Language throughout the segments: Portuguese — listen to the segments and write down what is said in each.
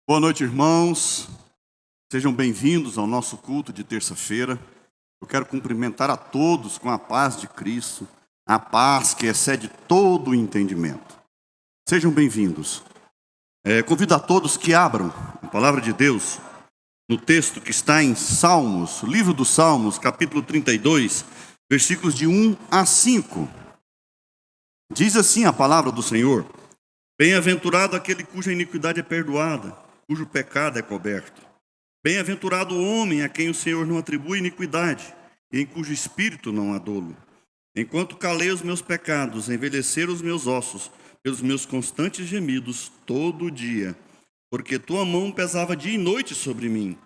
Boa noite, irmãos. Sejam bem-vindos ao nosso culto de terça-feira. Eu quero cumprimentar a todos com a paz de Cristo, a paz que excede todo o entendimento. Sejam bem-vindos. Convido a todos que abram a palavra de Deus no texto que está em Salmos, livro dos Salmos, capítulo 32, versículos de 1 a 5. Diz assim a palavra do Senhor: Bem-aventurado aquele cuja iniquidade é perdoada, cujo pecado é coberto. Bem-aventurado o homem a quem o Senhor não atribui iniquidade, e em cujo espírito não há dolo. Enquanto calei os meus pecados, envelheceram os meus ossos, pelos meus constantes gemidos todo o dia. Porque tua mão pesava dia e noite sobre mim,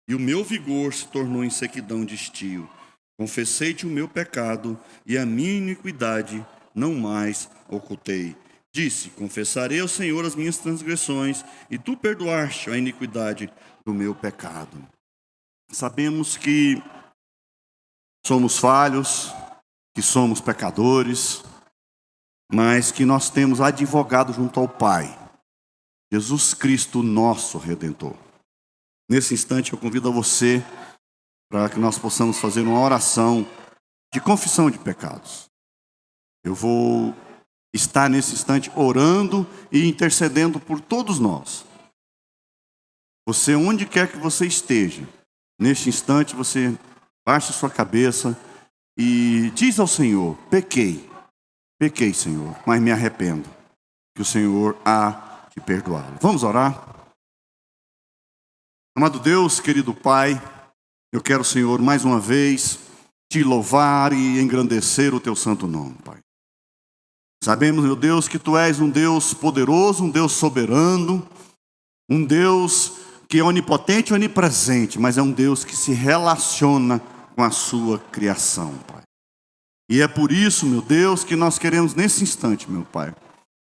e o meu vigor se tornou em sequidão de estio. Confessei-te o meu pecado, e a minha iniquidade não mais ocultei. Disse: confessarei ao Senhor as minhas transgressões, e tu perdoaste a iniquidade do meu pecado. Sabemos que somos falhos, que somos pecadores, mas que nós temos advogado junto ao Pai, Jesus Cristo, nosso Redentor. Nesse instante eu convido a você para que nós possamos fazer uma oração de confissão de pecados. Eu vou estar nesse instante orando e intercedendo por todos nós. Você, onde quer que você esteja, neste instante você baixa sua cabeça e diz ao Senhor: pequei, Senhor, mas me arrependo, que o Senhor há de perdoá-lo. Vamos orar? Amado Deus, querido Pai, eu quero, Senhor, mais uma vez te louvar e engrandecer o teu santo nome, Pai. Sabemos, meu Deus, que tu és um Deus poderoso, um Deus soberano, um Deus que é onipotente e onipresente, mas é um Deus que se relaciona com a sua criação, Pai. E é por isso, meu Deus, que nós queremos nesse instante, meu Pai,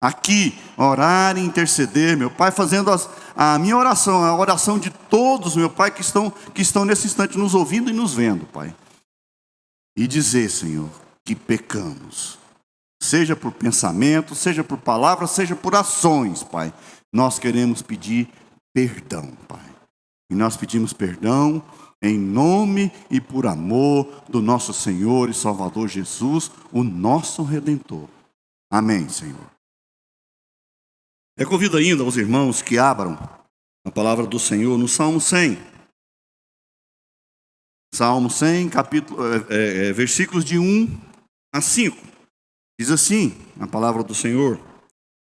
aqui orar e interceder, meu Pai, fazendo a minha oração, a oração de todos, meu Pai, que estão nesse instante nos ouvindo e nos vendo, Pai. E dizer, Senhor, que pecamos, seja por pensamento, seja por palavras, seja por ações, Pai. Nós queremos pedir perdão, Pai. E nós pedimos perdão em nome e por amor do nosso Senhor e Salvador Jesus, o nosso Redentor. Amém, Senhor. Eu convido ainda os irmãos que abram a palavra do Senhor no Salmo 100. Salmo 100, versículos de 1 a 5. Diz assim a palavra do Senhor: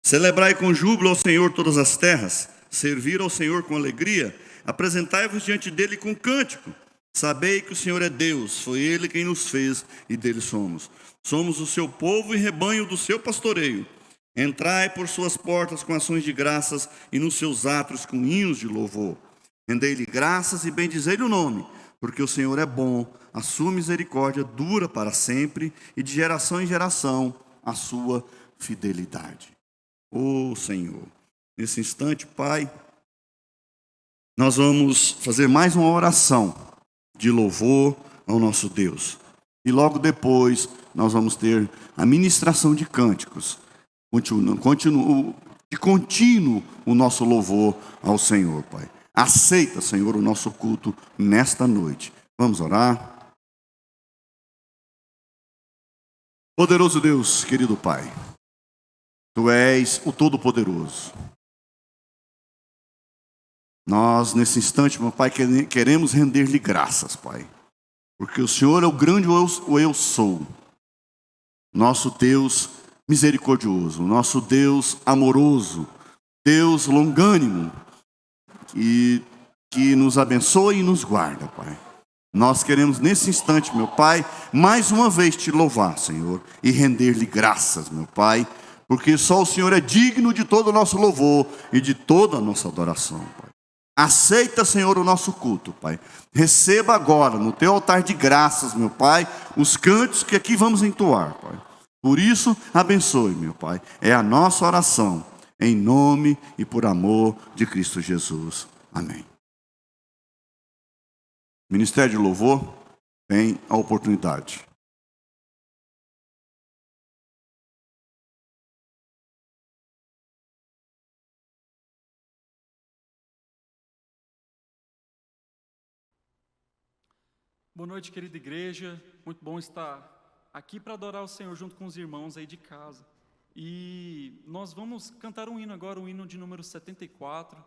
Celebrai com júbilo ao Senhor todas as terras, servir ao Senhor com alegria, apresentai-vos diante dele com cântico. Sabei que o Senhor é Deus, foi Ele quem nos fez e dele somos. Somos o seu povo e rebanho do seu pastoreio. Entrai por suas portas com ações de graças e nos seus átrios com hinos de louvor. Rendei-lhe graças e bendizei-lhe o nome, porque o Senhor é bom, a sua misericórdia dura para sempre e de geração em geração a sua fidelidade. Ó Senhor, nesse instante, Pai, nós vamos fazer mais uma oração de louvor ao nosso Deus. E logo depois nós vamos ter a ministração de cânticos, de contínuo o nosso louvor ao Senhor, Pai. Aceita, Senhor, o nosso culto nesta noite. Vamos orar? Poderoso Deus, querido Pai, Tu és o Todo-Poderoso. Nós, nesse instante, meu Pai, queremos render-lhe graças, Pai, porque o Senhor é o grande eu sou, nosso Deus misericordioso, nosso Deus amoroso, Deus longânimo, que nos abençoa e nos guarda, Pai. Nós queremos nesse instante, meu Pai, mais uma vez te louvar, Senhor, e render-lhe graças, meu Pai, porque só o Senhor é digno de todo o nosso louvor e de toda a nossa adoração, Pai. Aceita, Senhor, o nosso culto, Pai. Receba agora, no teu altar de graças, meu Pai, os cantos que aqui vamos entoar, Pai. Por isso, abençoe, meu Pai. É a nossa oração, em nome e por amor de Cristo Jesus. Amém. Ministério de Louvor, tem a oportunidade. Boa noite, querida igreja. Muito bom estar aqui para adorar o Senhor junto com os irmãos aí de casa. E nós vamos cantar um hino agora, o hino de número 74,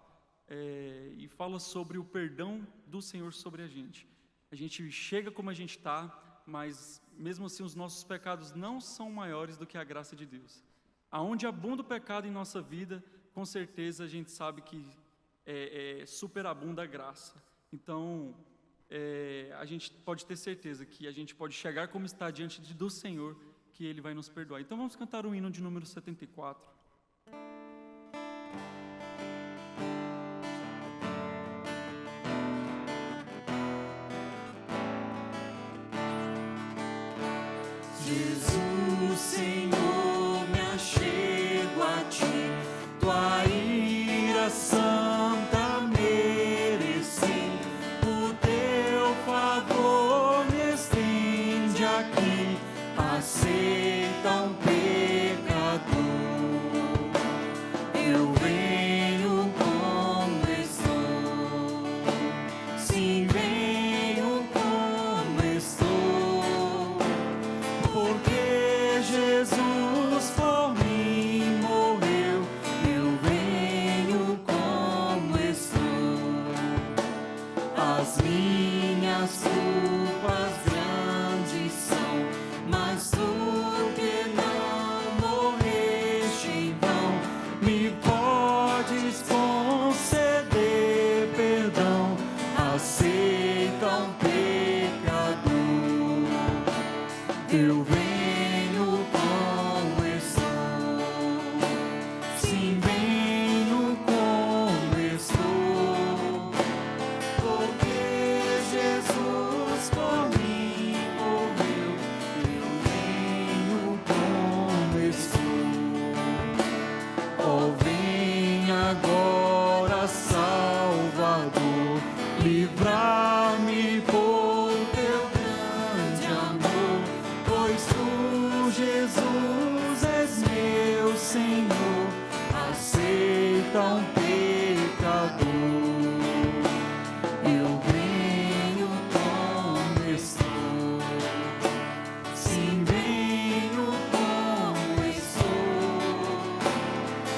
e fala sobre o perdão do Senhor sobre a gente. A gente chega como a gente está, mas mesmo assim os nossos pecados não são maiores do que a graça de Deus. Aonde abunda o pecado em nossa vida, com certeza a gente sabe que superabunda a graça. Então, a gente pode ter certeza que a gente pode chegar como está diante do Senhor, que Ele vai nos perdoar. Então vamos cantar o hino de número 74. Jesus, Senhor, me achego a Ti, Tua ira santa mereci, o Teu favor me estende aqui, aceita um pecador. Eu venho como estou, sim, venho como estou, porque Jesus por mim morreu. Eu venho como estou, as minhas culpas grandes são, mas tu que não morreste em vão, me podes conceder perdão. Aceita um pecador. Eu venho como estou, sim, venho como estou, porque Jesus por mim morreu. Eu venho como estou. Oh, vem agora, Salvador, livrar-me por Teu grande amor, pois Tu, Jesus, és meu Senhor. Aceita um pecador. Eu venho como estou, sim, venho como estou,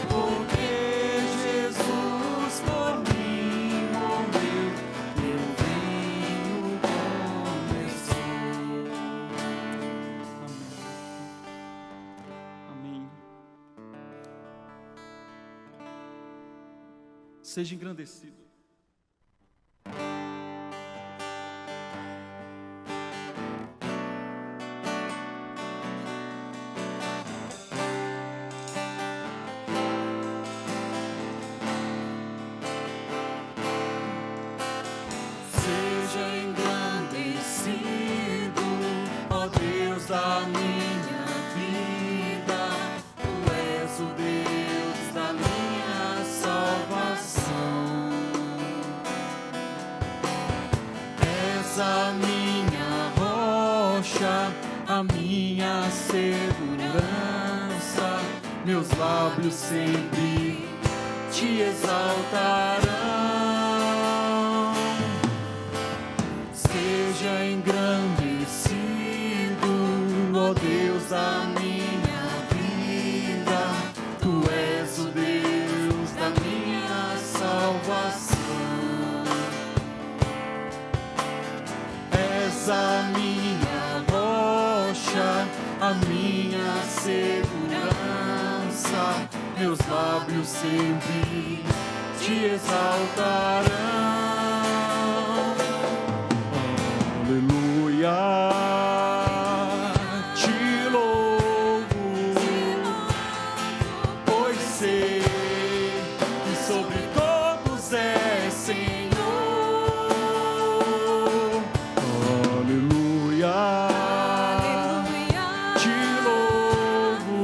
porque Jesus por mim morreu. Eu venho como estou. Amém. Seja engrandecido. Seja engrandecido, ó Deus da minha vida. Tu és o Deus da minha salvação. És a minha rocha, a minha segurança. Meus lábios sempre te exaltarão. Seja engrandecido, ó Deus da minha vida. Tu és o Deus da minha salvação. És a minha rocha, a minha segurança. Meus lábios sempre te exaltarão. Aleluia, te louvo, pois sei que sobre todos és Senhor. Aleluia, te louvo,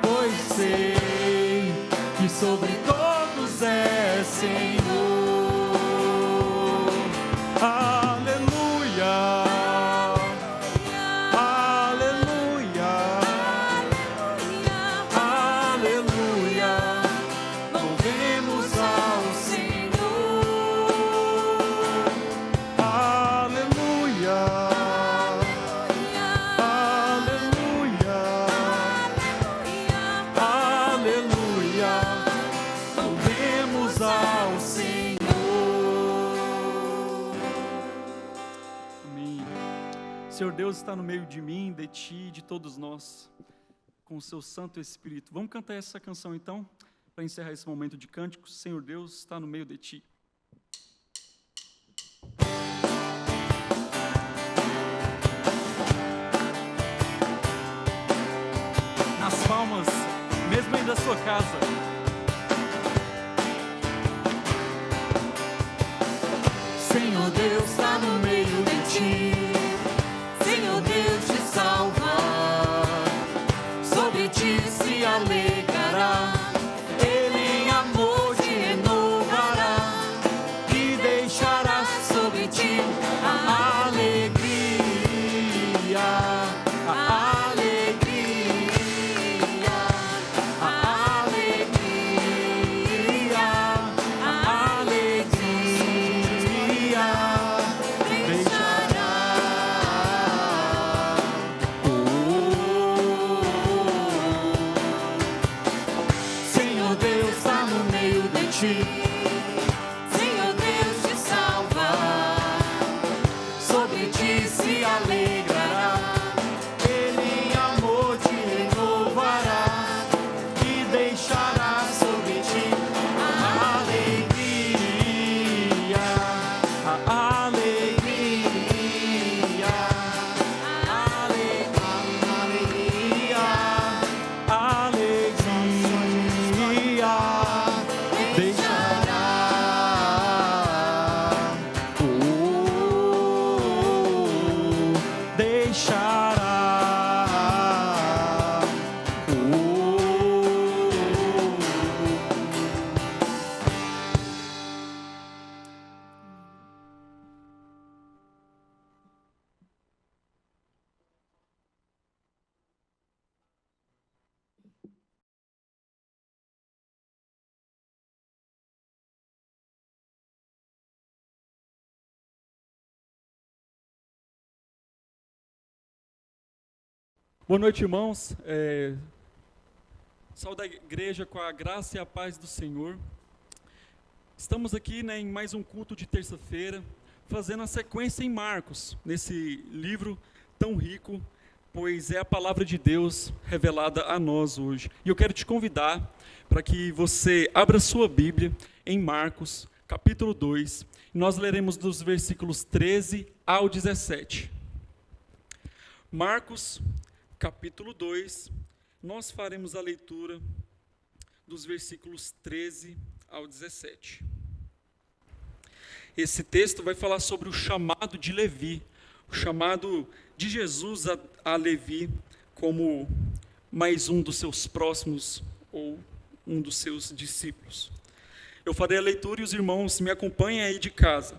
pois sei que sobre todos és Senhor. Senhor Deus está no meio de mim, de ti, de todos nós, com o seu Santo Espírito. Vamos cantar essa canção então, para encerrar esse momento de cânticos. Senhor Deus está no meio de ti. Nas palmas, mesmo aí da sua casa. Senhor Deus está no meio de ti, Senhor Deus te salva, sobre ti se alegrará, Ele em amor te renovará, e deixará sobre ti a alegria, a alegria, a alegria, a alegria. Senhor Deus está no meio de ti, Senhor Deus te salva, sobre ti se alegrará, Ele em amor te renovará, e deixará sobre ti a alegria, a alegria, a alegria, a alegria. Deixará, Boa noite, irmãos. Saúde da igreja com a graça e a paz do Senhor. Estamos aqui, em mais um culto de terça-feira, fazendo a sequência em Marcos, nesse livro tão rico, pois é a palavra de Deus revelada a nós hoje. E eu quero te convidar para que você abra sua Bíblia em Marcos, capítulo 2. Nós leremos dos versículos 13 ao 17. Marcos, capítulo 2, nós faremos a leitura dos versículos 13 ao 17. Esse texto vai falar sobre o chamado de Levi, o chamado de Jesus a Levi como mais um dos seus próximos ou um dos seus discípulos. Eu farei a leitura e os irmãos me acompanhem aí de casa.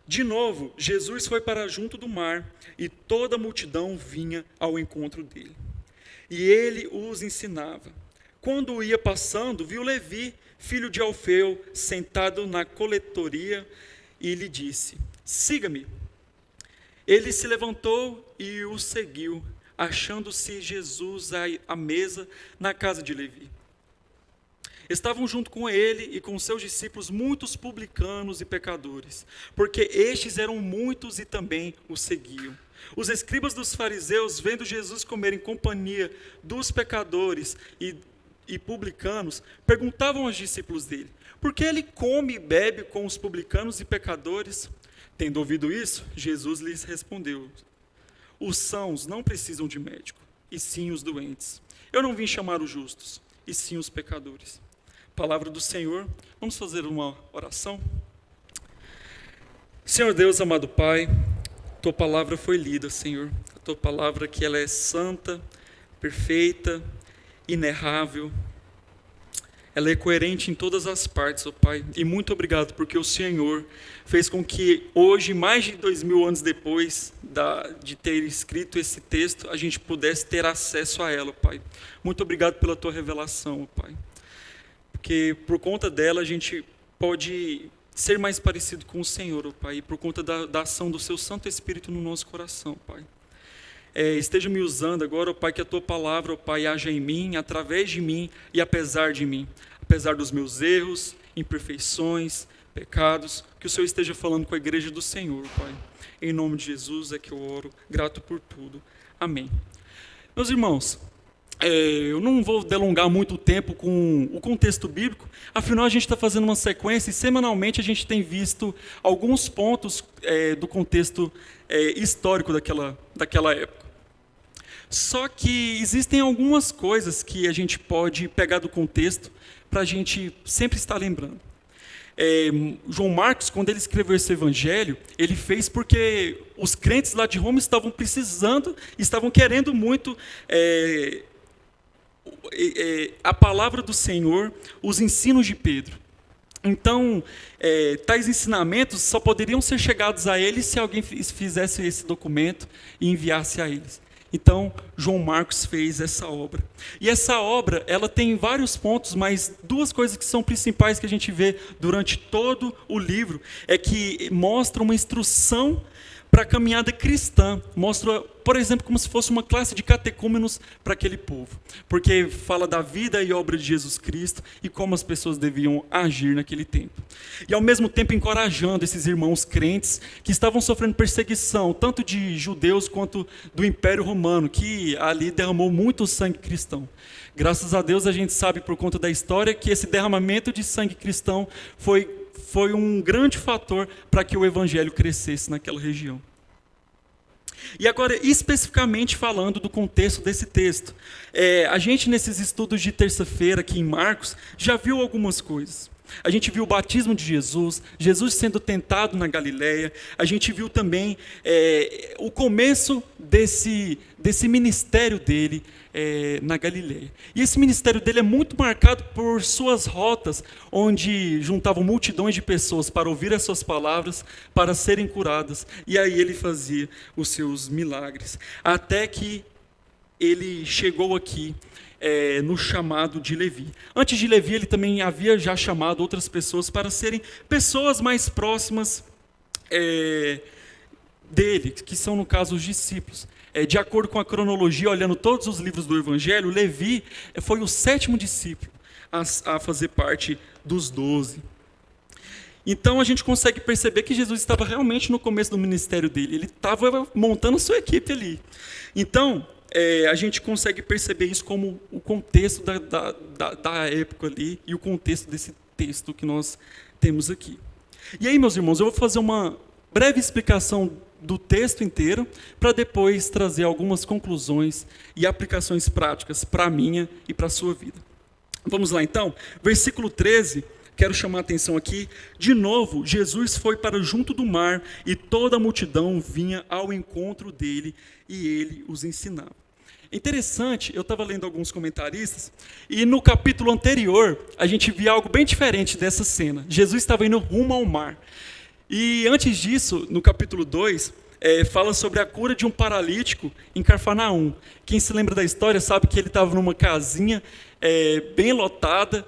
De novo, Jesus foi para junto do mar, e toda a multidão vinha ao encontro dele. E ele os ensinava. Quando ia passando, viu Levi, filho de Alfeu, sentado na coletoria, e lhe disse: siga-me. Ele se levantou e o seguiu, achando-se Jesus à mesa na casa de Levi. Estavam junto com ele e com seus discípulos muitos publicanos e pecadores, porque estes eram muitos e também o seguiam. Os escribas dos fariseus, vendo Jesus comer em companhia dos pecadores e publicanos, perguntavam aos discípulos dele: por que ele come e bebe com os publicanos e pecadores? Tendo ouvido isso, Jesus lhes respondeu: os sãos não precisam de médico, e sim os doentes. Eu não vim chamar os justos, e sim os pecadores. Palavra do Senhor. Vamos fazer uma oração? Senhor Deus, amado Pai, Tua palavra foi lida, Senhor. A Tua palavra que ela é santa, perfeita, inerrável. Ela é coerente em todas as partes, ó Pai. E muito obrigado porque o Senhor fez com que hoje, mais de 2000 anos depois de ter escrito esse texto, a gente pudesse ter acesso a ela, ó Pai. Muito obrigado pela Tua revelação, ó Pai. Porque por conta dela a gente pode ser mais parecido com o Senhor, ó Pai, e por conta da ação do Seu Santo Espírito no nosso coração, Pai. Esteja me usando agora, ó Pai, que a Tua palavra, ó Pai, haja em mim, através de mim e apesar de mim, apesar dos meus erros, imperfeições, pecados, que o Senhor esteja falando com a igreja do Senhor, Pai. Em nome de Jesus é que eu oro, grato por tudo. Amém. Meus irmãos, eu não vou delongar muito tempo com o contexto bíblico, afinal a gente está fazendo uma sequência e semanalmente a gente tem visto alguns pontos do contexto histórico daquela época. Só que existem algumas coisas que a gente pode pegar do contexto para a gente sempre estar lembrando. João Marcos, quando ele escreveu esse evangelho, ele fez porque os crentes lá de Roma estavam precisando, estavam querendo muito a palavra do Senhor, os ensinos de Pedro. Então, tais ensinamentos só poderiam ser chegados a eles se alguém fizesse esse documento e enviasse a eles. Então, João Marcos fez essa obra. E essa obra, ela tem vários pontos, mas duas coisas que são principais que a gente vê durante todo o livro é que mostra uma instrução para a caminhada cristã. Mostra, por exemplo, como se fosse uma classe de catecúmenos para aquele povo. Porque fala da vida e obra de Jesus Cristo e como as pessoas deviam agir naquele tempo. E, ao mesmo tempo, encorajando esses irmãos crentes que estavam sofrendo perseguição, tanto de judeus quanto do Império Romano, que ali derramou muito sangue cristão. Graças a Deus, a gente sabe, por conta da história, que esse derramamento de sangue cristão foi um grande fator para que o evangelho crescesse naquela região. E agora, especificamente falando do contexto desse texto, a gente nesses estudos de terça-feira aqui em Marcos, já viu algumas coisas. A gente viu o batismo de Jesus, Jesus sendo tentado na Galileia, a gente viu também o começo desse ministério dele na Galileia. E esse ministério dele é muito marcado por suas rotas, onde juntavam multidões de pessoas para ouvir as suas palavras, para serem curadas, e aí ele fazia os seus milagres. Até que ele chegou aqui, no chamado de Levi. Antes de Levi, ele também havia já chamado outras pessoas para serem pessoas mais próximas dele, que são, no caso, os discípulos. De acordo com a cronologia, olhando todos os livros do Evangelho, Levi foi o 7º discípulo a fazer parte dos 12. Então, a gente consegue perceber que Jesus estava realmente no começo do ministério dele. Ele estava montando a sua equipe ali. Então, a gente consegue perceber isso como o contexto da época ali e o contexto desse texto que nós temos aqui. E aí, meus irmãos, eu vou fazer uma breve explicação do texto inteiro para depois trazer algumas conclusões e aplicações práticas para a minha e para a sua vida. Vamos lá, então. Versículo 13, quero chamar a atenção aqui. De novo, Jesus foi para junto do mar e toda a multidão vinha ao encontro dele e ele os ensinava. Interessante, eu estava lendo alguns comentaristas, e no capítulo anterior, a gente via algo bem diferente dessa cena. Jesus estava indo rumo ao mar. E antes disso, no capítulo 2, fala sobre a cura de um paralítico em Cafarnaum. Quem se lembra da história sabe que ele estava numa casinha bem lotada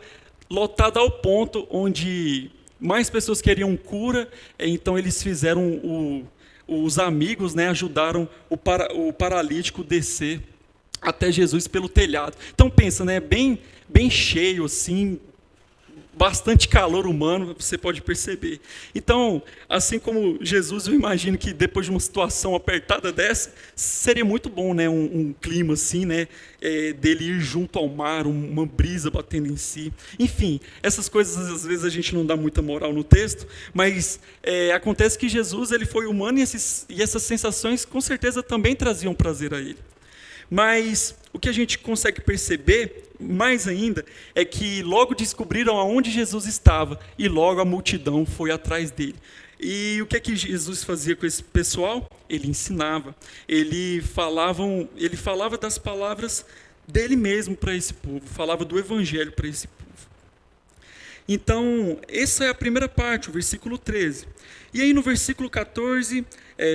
ao ponto onde mais pessoas queriam cura, então eles fizeram, os amigos, ajudaram o paralítico descer até Jesus pelo telhado. Então pensa, bem cheio assim, bastante calor humano, você pode perceber. Então, assim como Jesus, eu imagino que depois de uma situação apertada dessa, seria muito bom, um clima assim, dele ir junto ao mar, uma brisa batendo em si. Enfim, essas coisas às vezes a gente não dá muita moral no texto, mas acontece que Jesus ele foi humano e essas sensações com certeza também traziam prazer a ele. Mas o que a gente consegue perceber, mais ainda, é que logo descobriram aonde Jesus estava e logo a multidão foi atrás dele. E o que é que Jesus fazia com esse pessoal? Ele ensinava, ele falava das palavras dele mesmo para esse povo, falava do evangelho para esse povo. Então, essa é a primeira parte, o versículo 13. E aí no versículo 14,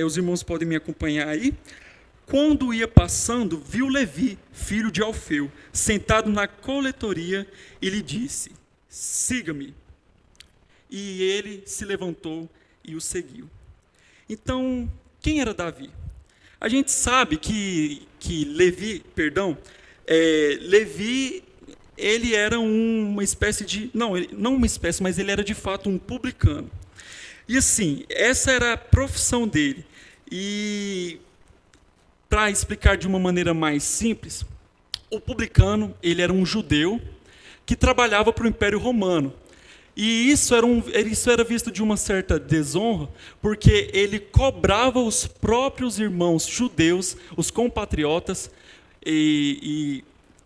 os irmãos podem me acompanhar aí. Quando ia passando, viu Levi, filho de Alfeu, sentado na coletoria e lhe disse: siga-me. E ele se levantou e o seguiu. Então, quem era Davi? A gente sabe que Levi ele era uma espécie de... não uma espécie, mas ele era de fato um publicano. E assim, essa era a profissão dele. E para explicar de uma maneira mais simples, o publicano, ele era um judeu que trabalhava para o Império Romano. E isso era visto de uma certa desonra, porque ele cobrava os próprios irmãos judeus, os compatriotas,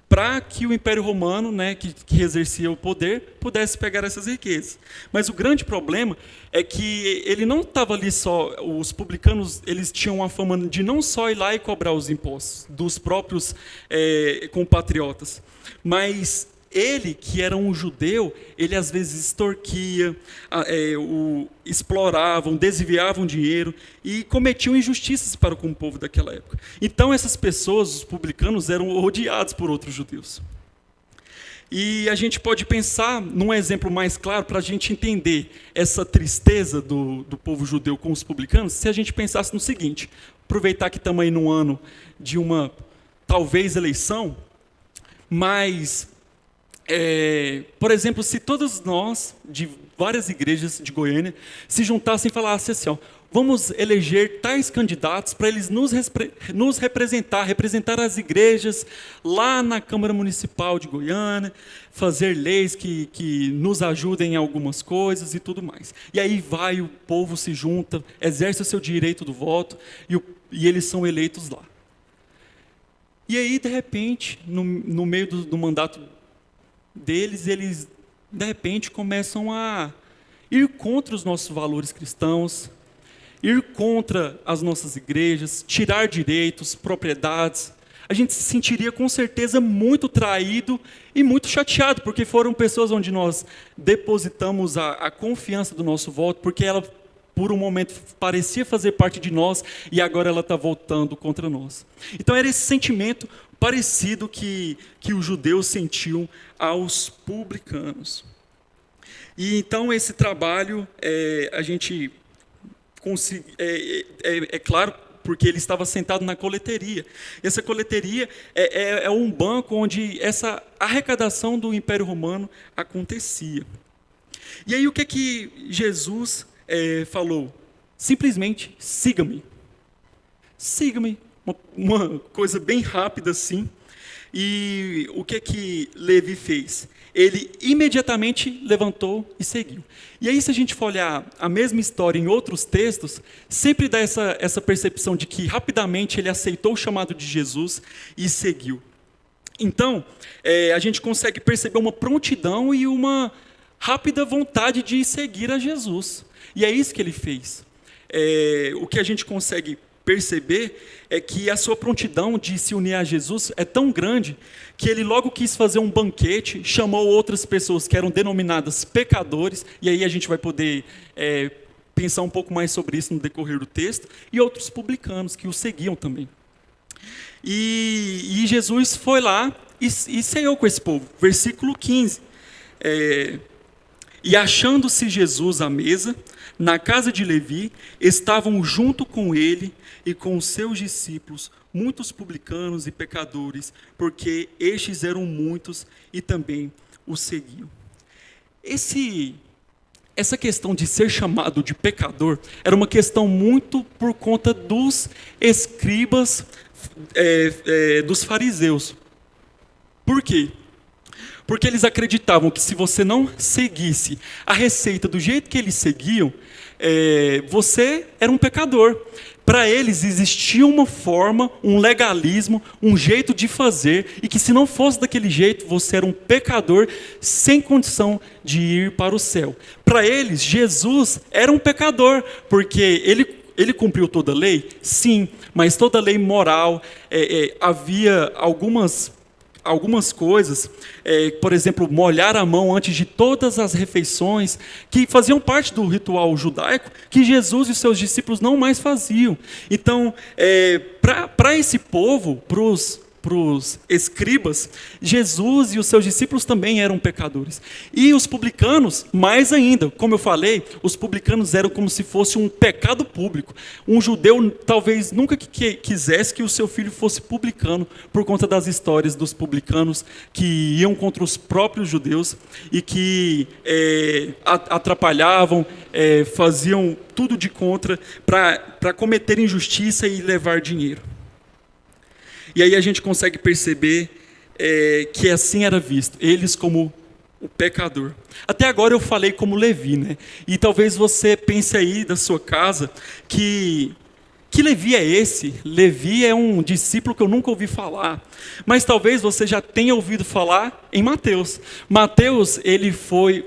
para que o Império Romano, né, que exercia o poder, pudesse pegar essas riquezas. Mas o grande problema é que ele não estava ali só... Os publicanos, eles tinham a fama de não só ir lá e cobrar os impostos dos próprios compatriotas, mas ele, que era um judeu, ele às vezes extorquia, exploravam, desviavam dinheiro e cometiam injustiças para com o povo daquela época. Então essas pessoas, os publicanos, eram odiados por outros judeus. E a gente pode pensar num exemplo mais claro para a gente entender essa tristeza do povo judeu com os publicanos, se a gente pensasse no seguinte: aproveitar que estamos aí num ano de uma, talvez, eleição, mas... por exemplo, se todos nós, de várias igrejas de Goiânia, se juntassem e falassem assim, ó, vamos eleger tais candidatos para eles nos representar as igrejas lá na Câmara Municipal de Goiânia, fazer leis que nos ajudem em algumas coisas e tudo mais. E aí vai, o povo se junta, exerce o seu direito do voto e eles são eleitos lá. E aí, de repente, no meio do mandato deles, eles de repente começam a ir contra os nossos valores cristãos, ir contra as nossas igrejas, tirar direitos, propriedades. A gente se sentiria com certeza muito traído e muito chateado, porque foram pessoas onde nós depositamos a confiança do nosso voto, porque ela, por um momento, parecia fazer parte de nós e agora ela está voltando contra nós. Então era esse sentimento parecido que os judeus sentiam aos publicanos. E então esse trabalho, a gente consegue, é claro, porque ele estava sentado na coleteria. Essa coleteria é um banco onde essa arrecadação do Império Romano acontecia. E aí o que Jesus falou? Simplesmente, siga-me. Siga-me. Uma coisa bem rápida assim. E o que Levi fez? Ele imediatamente levantou e seguiu. E aí, se a gente for olhar a mesma história em outros textos, sempre dá essa percepção de que rapidamente ele aceitou o chamado de Jesus e seguiu. Então, a gente consegue perceber uma prontidão e uma rápida vontade de seguir a Jesus. E é isso que ele fez. O que a gente consegue perceber é que a sua prontidão de se unir a Jesus é tão grande que ele logo quis fazer um banquete, chamou outras pessoas que eram denominadas pecadores, e aí a gente vai poder pensar um pouco mais sobre isso no decorrer do texto, e outros publicanos que o seguiam também. E Jesus foi lá e ceiou com esse povo. Versículo 15. E achando-se Jesus à mesa, na casa de Levi, estavam junto com ele e com os seus discípulos muitos publicanos e pecadores, porque estes eram muitos e também o seguiam. Essa questão de ser chamado de pecador era uma questão muito por conta dos escribas, dos fariseus. Por quê? Porque eles acreditavam que se você não seguisse a receita do jeito que eles seguiam, você era um pecador. Para eles existia uma forma, um legalismo, um jeito de fazer, e que se não fosse daquele jeito, você era um pecador sem condição de ir para o céu. Para eles, Jesus era um pecador, porque ele cumpriu toda a lei? Sim, mas toda a lei moral, havia algumas coisas, por exemplo, molhar a mão antes de todas as refeições, que faziam parte do ritual judaico, que Jesus e seus discípulos não mais faziam. Então, para esse povo, para os escribas, Jesus e os seus discípulos também eram pecadores. E os publicanos, mais ainda, como eu falei, os publicanos eram como se fosse um pecado público. Um judeu talvez nunca quisesse que o seu filho fosse publicano, por conta das histórias dos publicanos que iam contra os próprios judeus e que atrapalhavam, faziam tudo de contra para cometer injustiça e levar dinheiro. E aí a gente consegue perceber que assim era visto, eles como o pecador. Até agora eu falei como Levi, né? E talvez você pense aí da sua casa que Levi é esse? Levi é um discípulo que eu nunca ouvi falar. Mas talvez você já tenha ouvido falar em Mateus. Mateus, ele foi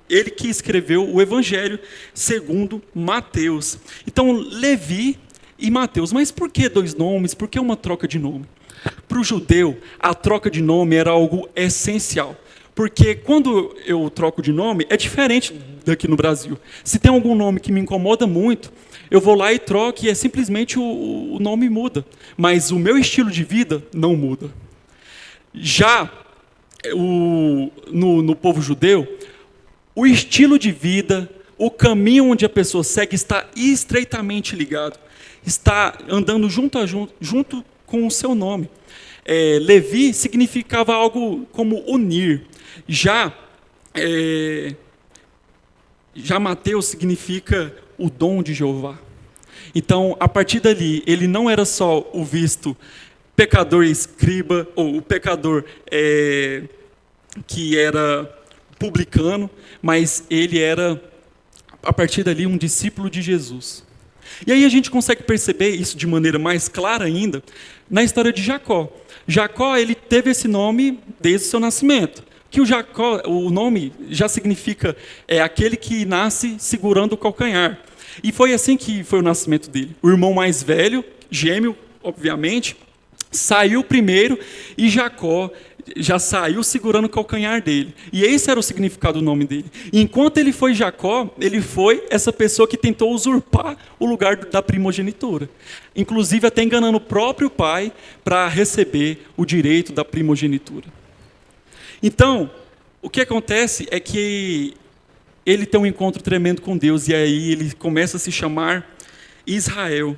ele que escreveu o Evangelho segundo Mateus. Então, Levi e Mateus. Mas por que dois nomes? Por que uma troca de nome? Para o judeu, a troca de nome era algo essencial. Porque quando eu troco de nome, é diferente daqui no Brasil. Se tem algum nome que me incomoda muito, eu vou lá e troco e simplesmente o nome muda. Mas o meu estilo de vida não muda. Já no povo judeu, o estilo de vida, o caminho onde a pessoa segue está estreitamente ligado. Está andando junto com o seu nome. Levi significava algo como unir. Já Mateus significa o dom de Jeová. Então, a partir dali, ele não era só o visto pecador escriba, ou o pecador que era publicano, mas ele era, a partir dali, um discípulo de Jesus. E aí a gente consegue perceber isso de maneira mais clara ainda na história de Jacó. Jacó, ele teve esse nome desde o seu nascimento. Que o nome já significa aquele que nasce segurando o calcanhar. E foi assim que foi o nascimento dele. O irmão mais velho, gêmeo, obviamente, saiu primeiro e Jacó já saiu segurando o calcanhar dele. E esse era o significado do nome dele. E enquanto ele foi Jacó, ele foi essa pessoa que tentou usurpar o lugar da primogenitura. Inclusive até enganando o próprio pai para receber o direito da primogenitura. Então, o que acontece é que ele tem um encontro tremendo com Deus, e aí ele começa a se chamar Israel.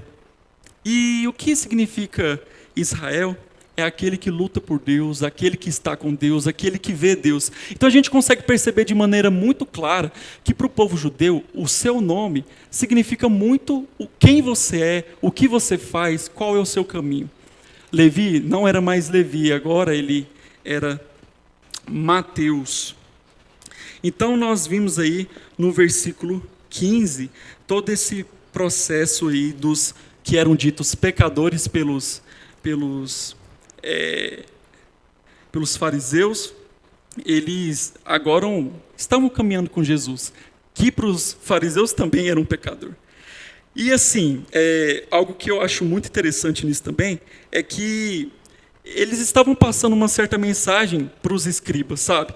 E o que significa Israel? É aquele que luta por Deus, aquele que está com Deus, aquele que vê Deus. Então a gente consegue perceber de maneira muito clara que para o povo judeu, o seu nome significa muito quem você é, o que você faz, qual é o seu caminho. Levi não era mais Levi, agora ele era Mateus. Então nós vimos aí no versículo 15 todo esse processo aí dos que eram ditos pecadores pelos fariseus. Eles agora estavam caminhando com Jesus, que para os fariseus também era um pecador. E assim, algo que eu acho muito interessante nisso também é que eles estavam passando uma certa mensagem para os escribas, sabe?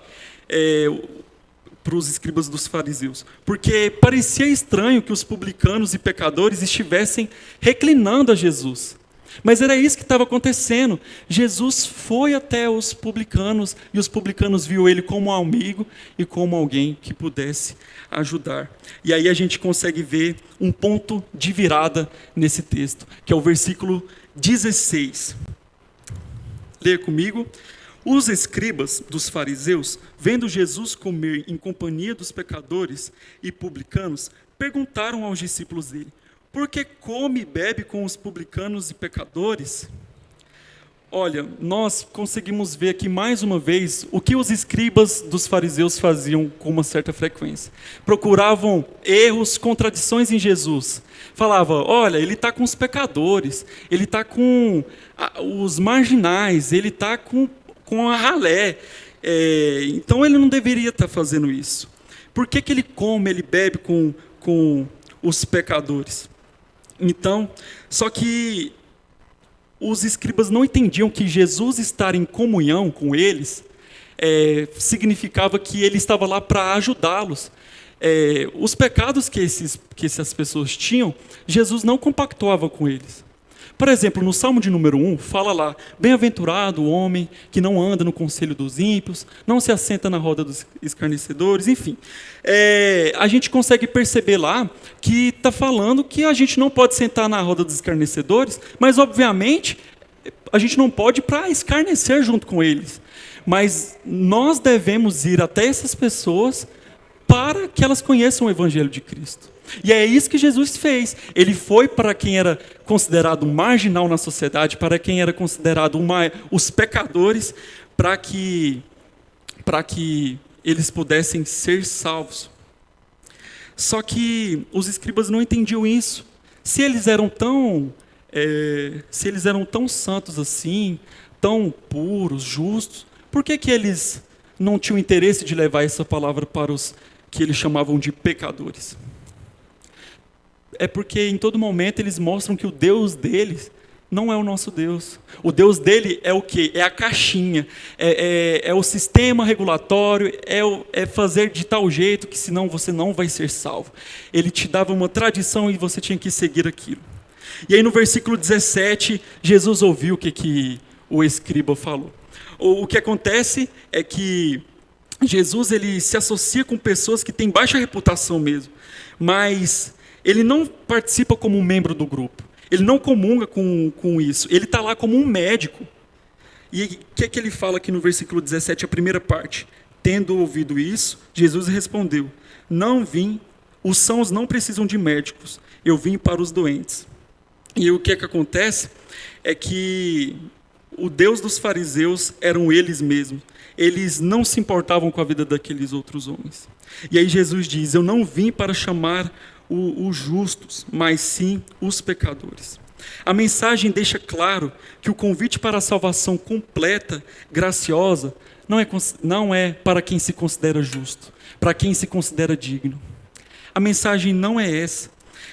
Para os escribas dos fariseus. Porque parecia estranho que os publicanos e pecadores estivessem reclinando a Jesus. Mas era isso que estava acontecendo. Jesus foi até os publicanos, e os publicanos viu ele como um amigo e como alguém que pudesse ajudar. E aí a gente consegue ver um ponto de virada nesse texto, que é o versículo 16. Leia comigo. Os escribas dos fariseus, vendo Jesus comer em companhia dos pecadores e publicanos, perguntaram aos discípulos dele: por que come e bebe com os publicanos e pecadores? Olha, nós conseguimos ver aqui mais uma vez o que os escribas dos fariseus faziam com uma certa frequência. Procuravam erros, contradições em Jesus. Falava, olha, ele está com os pecadores, ele está com os marginais, ele está com a ralé. Então ele não deveria estar fazendo isso. Por que ele come, ele bebe com os pecadores? Então, só que os escribas não entendiam que Jesus estar em comunhão com eles significava que ele estava lá para ajudá-los. Os pecados que essas pessoas tinham, Jesus não compactuava com eles. Por exemplo, no Salmo de número 1, fala lá: bem-aventurado o homem que não anda no conselho dos ímpios, não se assenta na roda dos escarnecedores, enfim. A gente consegue perceber lá que está falando que a gente não pode sentar na roda dos escarnecedores, mas, obviamente, a gente não pode para escarnecer junto com eles. Mas nós devemos ir até essas pessoas para que elas conheçam o Evangelho de Cristo. E é isso que Jesus fez. Ele foi para quem era considerado marginal na sociedade, para quem era considerado os pecadores, para que eles pudessem ser salvos. Só que os escribas não entendiam isso. Se eles eram tão santos assim, tão puros, justos, por que eles não tinham interesse de levar essa palavra para os que eles chamavam de pecadores? É porque em todo momento eles mostram que o Deus deles não é o nosso Deus. O Deus dele é o quê? É a caixinha, é o sistema regulatório, é fazer de tal jeito que senão você não vai ser salvo. Ele te dava uma tradição e você tinha que seguir aquilo. E aí no versículo 17, Jesus ouviu o que o escriba falou. O que acontece é que Jesus ele se associa com pessoas que têm baixa reputação mesmo, mas ele não participa como um membro do grupo, ele não comunga com isso, ele está lá como um médico. E o que ele fala aqui no versículo 17, a primeira parte? Tendo ouvido isso, Jesus respondeu: não vim, os sãos não precisam de médicos, eu vim para os doentes. E o que acontece é que o Deus dos fariseus eram eles mesmos. Eles não se importavam com a vida daqueles outros homens. E aí Jesus diz: eu não vim para chamar os justos, mas sim os pecadores. A mensagem deixa claro que o convite para a salvação completa, graciosa, não é para quem se considera justo, para quem se considera digno. A mensagem não é essa.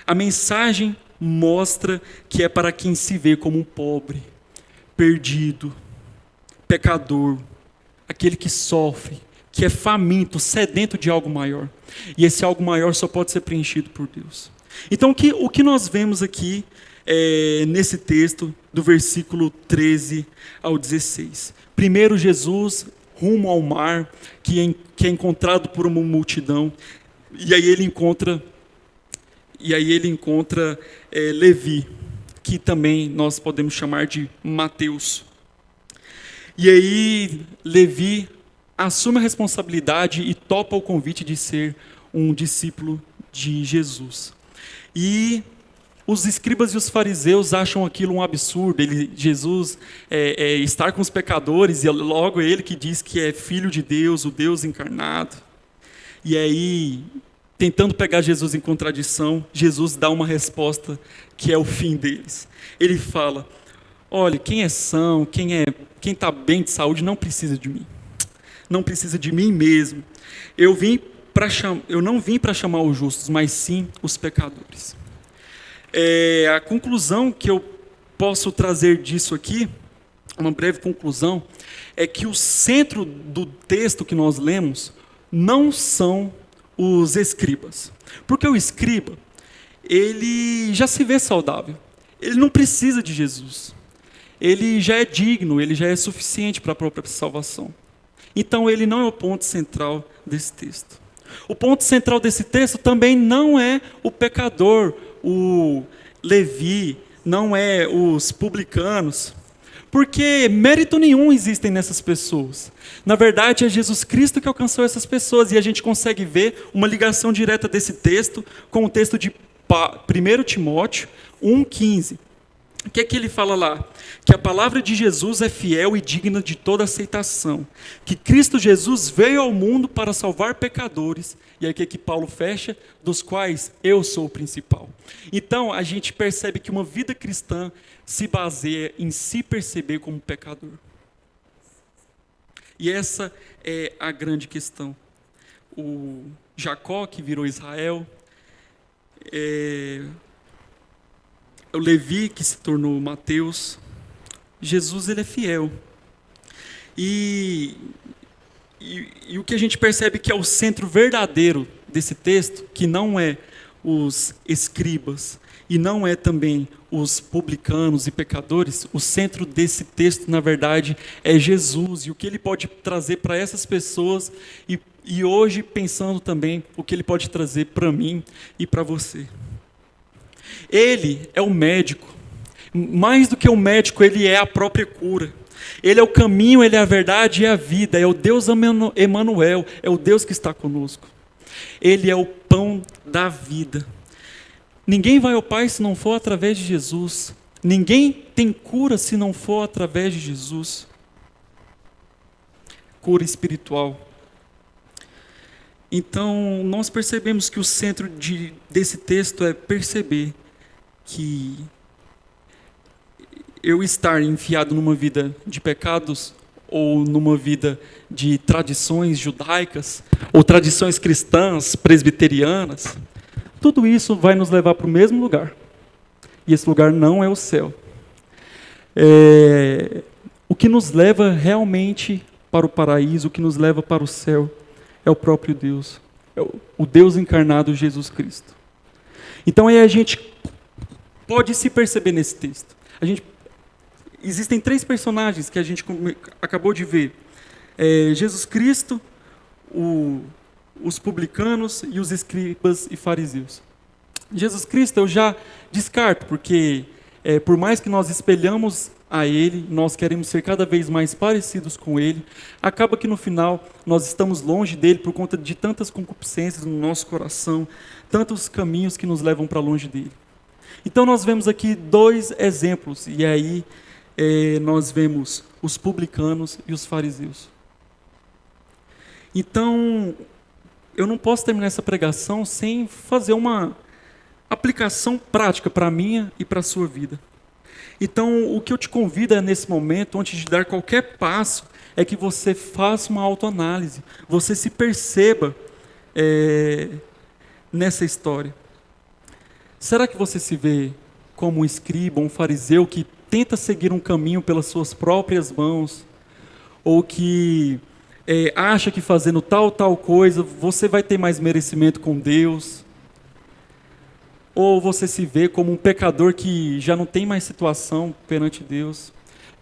A mensagem mostra que é para quem se vê como um pobre, perdido, pecador, aquele que sofre, que é faminto, sedento de algo maior. E esse algo maior só pode ser preenchido por Deus. Então, o que nós vemos aqui nesse texto, do versículo 13 ao 16? Primeiro, Jesus rumo ao mar, que é encontrado por uma multidão, e aí ele encontra Levi, que também nós podemos chamar de Mateus. E aí Levi assume a responsabilidade e topa o convite de ser um discípulo de Jesus. E os escribas e os fariseus acham aquilo um absurdo. Jesus estar com os pecadores, e logo ele que diz que é filho de Deus, o Deus encarnado. E aí, tentando pegar Jesus em contradição, Jesus dá uma resposta que é o fim deles. Ele fala: olha, quem é são, quem está bem de saúde não precisa de mim. Não precisa de mim mesmo. Eu não vim para chamar os justos, mas sim os pecadores. A conclusão que eu posso trazer disso aqui, uma breve conclusão, é que o centro do texto que nós lemos não são os escribas. Porque o escriba, ele já se vê saudável. Ele não precisa de Jesus. Ele já é digno, ele já é suficiente para a própria salvação. Então ele não é o ponto central desse texto. O ponto central desse texto também não é o pecador, o Levi, não é os publicanos, porque mérito nenhum existem nessas pessoas. Na verdade, é Jesus Cristo que alcançou essas pessoas, e a gente consegue ver uma ligação direta desse texto com o texto de 1 Timóteo 1,15. O que é que ele fala lá? Que a palavra de Jesus é fiel e digna de toda aceitação. Que Cristo Jesus veio ao mundo para salvar pecadores. E aí o que é que Paulo fecha? Dos quais eu sou o principal. Então a gente percebe que uma vida cristã se baseia em se perceber como pecador. E essa é a grande questão. O Jacó, que virou Israel, o Levi, que se tornou Mateus. Jesus, ele é fiel. E o que a gente percebe que é o centro verdadeiro desse texto, que não é os escribas, e não é também os publicanos e pecadores. O centro desse texto, na verdade, é Jesus e o que ele pode trazer para essas pessoas, e hoje pensando também o que ele pode trazer para mim e para você. Ele é o médico. Mais do que o médico, ele é a própria cura. Ele é o caminho, ele é a verdade e a vida. É o Deus Emanuel, é o Deus que está conosco. Ele é o pão da vida. Ninguém vai ao Pai se não for através de Jesus. Ninguém tem cura se não for através de Jesus. Cura espiritual. Então, nós percebemos que o centro desse texto é perceber que eu estar enfiado numa vida de pecados ou numa vida de tradições judaicas ou tradições cristãs, presbiterianas, tudo isso vai nos levar para o mesmo lugar. E esse lugar não é o céu. O que nos leva realmente para o paraíso, o que nos leva para o céu, é o próprio Deus. É o Deus encarnado, Jesus Cristo. Então aí a gente pode se perceber nesse texto. Existem 3 personagens que a gente acabou de ver. Jesus Cristo, os publicanos e os escribas e fariseus. Jesus Cristo eu já descarto, porque por mais que nós espelhamos a Ele, nós queremos ser cada vez mais parecidos com Ele, acaba que no final nós estamos longe dEle por conta de tantas concupiscências no nosso coração, tantos caminhos que nos levam para longe dEle. Então nós vemos aqui 2 exemplos, e aí nós vemos os publicanos e os fariseus. Então, eu não posso terminar essa pregação sem fazer uma aplicação prática para a minha e para a sua vida. Então, o que eu te convido nesse momento, antes de dar qualquer passo, é que você faça uma autoanálise, você se perceba nessa história. Será que você se vê como um escriba, um fariseu que tenta seguir um caminho pelas suas próprias mãos, ou que acha que fazendo tal coisa você vai ter mais merecimento com Deus? Ou você se vê como um pecador que já não tem mais situação perante Deus?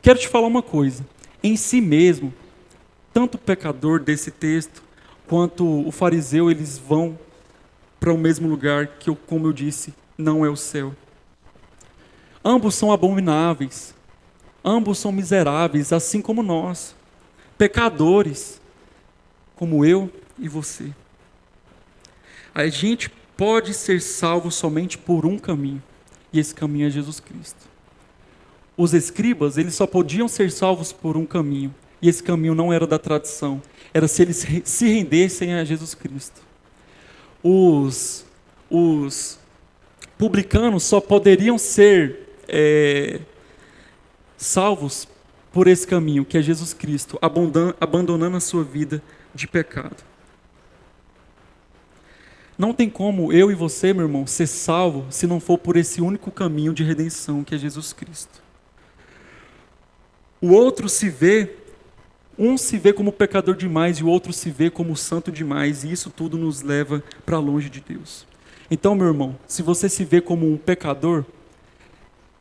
Quero te falar uma coisa. Em si mesmo, tanto o pecador desse texto, quanto o fariseu, eles vão para o mesmo lugar que, como eu disse, não é o céu. Ambos são abomináveis. Ambos são miseráveis, assim como nós. Pecadores, como eu e você. A gente pode ser salvo somente por um caminho, e esse caminho é Jesus Cristo. Os escribas, eles só podiam ser salvos por um caminho, e esse caminho não era da tradição, era se eles se rendessem a Jesus Cristo. Os publicanos só poderiam ser salvos por esse caminho, que é Jesus Cristo, abandonando a sua vida de pecado. Não tem como eu e você, meu irmão, ser salvo se não for por esse único caminho de redenção, que é Jesus Cristo. O outro um se vê como pecador demais e o outro se vê como santo demais, e isso tudo nos leva para longe de Deus. Então, meu irmão, se você se vê como um pecador,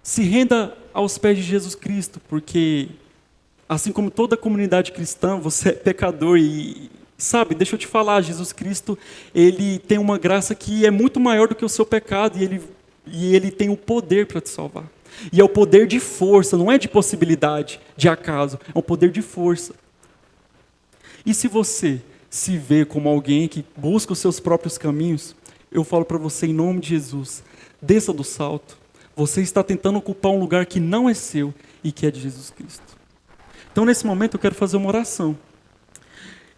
se renda aos pés de Jesus Cristo, porque assim como toda a comunidade cristã, você é pecador e, sabe, deixa eu te falar, Jesus Cristo, ele tem uma graça que é muito maior do que o seu pecado, e ele tem o poder para te salvar. E é o poder de força, não é de possibilidade, de acaso, é um poder de força. E se você se vê como alguém que busca os seus próprios caminhos, eu falo para você em nome de Jesus, desça do salto. Você está tentando ocupar um lugar que não é seu e que é de Jesus Cristo. Então, nesse momento, eu quero fazer uma oração.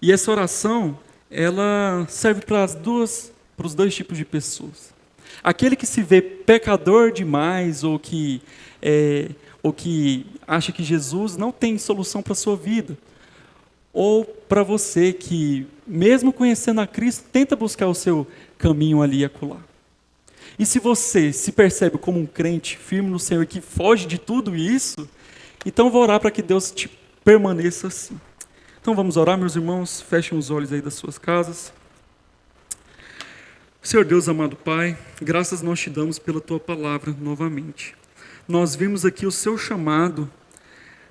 E essa oração, ela serve para os 2 tipos de pessoas. Aquele que se vê pecador demais ou que acha que Jesus não tem solução para a sua vida. Ou para você que, mesmo conhecendo a Cristo, tenta buscar o seu caminho ali e acolá. E se você se percebe como um crente firme no Senhor que foge de tudo isso, então eu vou orar para que Deus te permaneça assim. Então vamos orar, meus irmãos, fechem os olhos aí das suas casas. Senhor Deus, amado Pai, graças nós te damos pela Tua palavra novamente. Nós vimos aqui o Seu chamado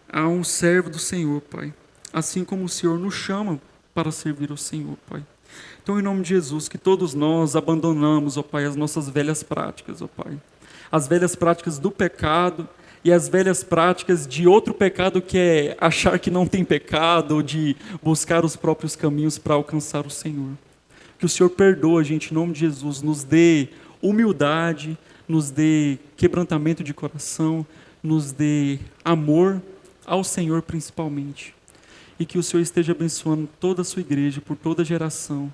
a um servo do Senhor, Pai. Assim como o Senhor nos chama para servir ao Senhor, Pai. Então, em nome de Jesus, que todos nós abandonamos, ó Pai, as nossas velhas práticas, ó Pai. As velhas práticas do pecado e as velhas práticas de outro pecado, que é achar que não tem pecado, ou de buscar os próprios caminhos para alcançar o Senhor. Que o Senhor perdoa a gente, em nome de Jesus, nos dê humildade, nos dê quebrantamento de coração, nos dê amor ao Senhor principalmente. E que o Senhor esteja abençoando toda a sua igreja, por toda geração,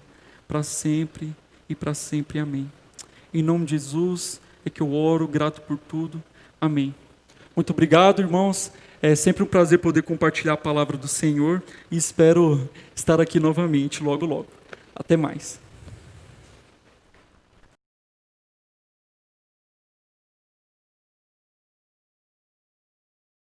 para sempre e para sempre. Amém. Em nome de Jesus é que eu oro, grato por tudo. Amém. Muito obrigado, irmãos. É sempre um prazer poder compartilhar a palavra do Senhor e espero estar aqui novamente logo, logo. Até mais.